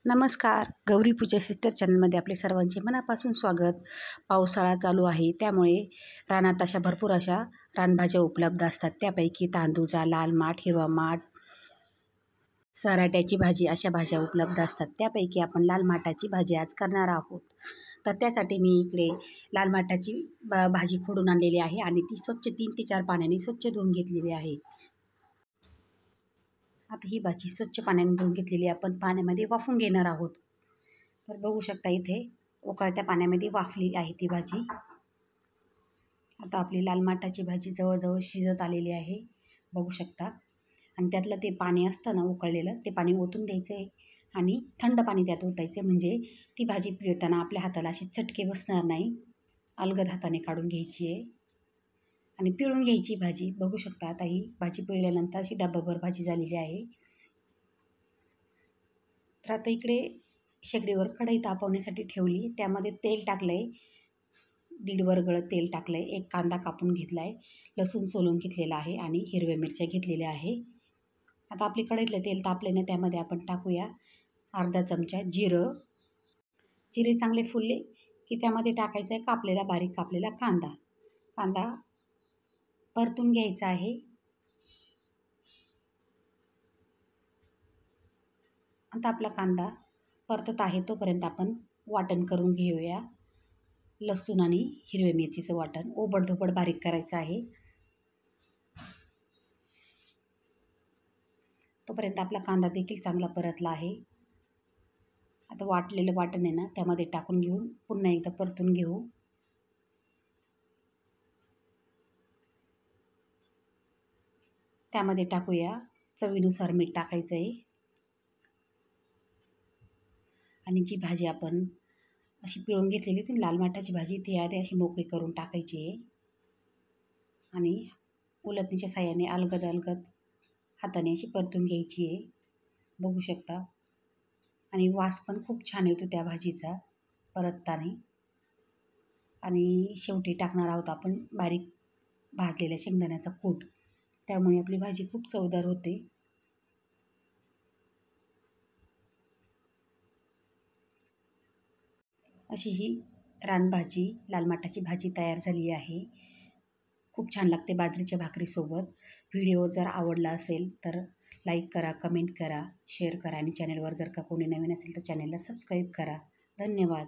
नमस्कार. गौरी पूजा सिस्टर चॅनलमध्ये आपले सर्वांचे मनापासून स्वागत. पावसाळा चालू आहे, त्यामुळे रानात भरपूर अशा रानभाज्या उपलब्ध असतात. त्यापैकी तांदूळजा, लाल माठ, हिरवा माठ, सराट्याची भाजी अशा भाज्या उपलब्ध असतात. त्यापैकी आपण लाल माठाची भाजी आज करणार आहोत. तर त्यासाठी मी इकडे लाल माठाची भाजी खोडून आणलेली आहे आणि ती स्वच्छ 3 ते 4 पाण्याने स्वच्छ धुवून घेतलेली आहे. आता ही भाजी स्वच्छ पाण्याने धुवून घेतलेली आपण पाण्यामध्ये वाफवून घेणार आहोत. तर बघू शकता इथे उकळत्या पाण्यामध्ये वाफली आहे ती भाजी. आता आपली लाल माठाची भाजी जवळजवळ शिजत आलेली आहे, बघू शकता. आणि त्यातलं ते पाणी असतं ना उकळलेलं, ते पाणी ओतून द्यायचं आहे आणि थंड पाणी त्यात ओतायचं, म्हणजे ती भाजी पिळताना आपल्या हाताला असे चटके बसणार नाही. अलगद हाताने काढून घ्यायची आहे आणि पिळून घ्यायची भाजी. बघू शकता आता ही भाजी पिळल्यानंतर अशी डब्बाभर भाजी झालेली आहे. तर आता इकडे शेगडीवर कढई तापवण्यासाठी ठेवली. त्यामध्ये तेल टाकलं आहे, 1.5 वरगळं तेल टाकलं आहे. एक कांदा कापून घेतला आहे, लसूण सोलून घेतलेला आहे आणि हिरव्या मिरच्या घेतलेल्या आहे. आता आपली कढईतलं तेल तापले ना, त्यामध्ये आपण टाकूया अर्धा चमचा जिरं. जिरे चांगले फुलले की त्यामध्ये टाकायचं आहे बारीक कापलेला कांदा. कांदा परतून घ्यायचा आहे. आता आपला कांदा परतत आहे तोपर्यंत आपण वाटण करून घेऊया. लसूण आणि हिरव्या मिरचीचं वाटण ओबडधोबड बारीक करायचं आहे. तोपर्यंत आपला कांदा देखील चांगला परतला आहे. आता वाटलेलं वाटण आहे ना, त्यामध्ये टाकून घेऊन पुन्हा एकदा परतून घेऊ. त्यामध्ये टाकूया चवीनुसार मीठ टाकायचं आहे आणि जी भाजी आपण अशी पिळून घेतलेली होती लाल माठाची भाजी, ती आधी अशी मोकळी करून टाकायची आहे आणि उलटणीच्या साहाय्याने अलगद हाताने अशी परतून घ्यायची आहे, बघू शकता. आणि वास पण खूप छान येतो त्या भाजीचा परतताना. आणि शेवटी टाकणार आहोत आपण बारीक भाजलेल्या शेंगदाण्याचा कूट, त्यामुळे आपली भाजी खूप चवदार होते. अशी ही रानभाजी लाल माठाची भाजी तयार झाली आहे. खूप छान लागते बाजरीच्या भाकरीसोबत. व्हिडिओ जर आवडला असेल तर लाईक करा, कमेंट करा, शेअर करा आणि चॅनलवर जर का कोणी नवीन असेल तर चॅनलला सबस्क्राईब करा. धन्यवाद.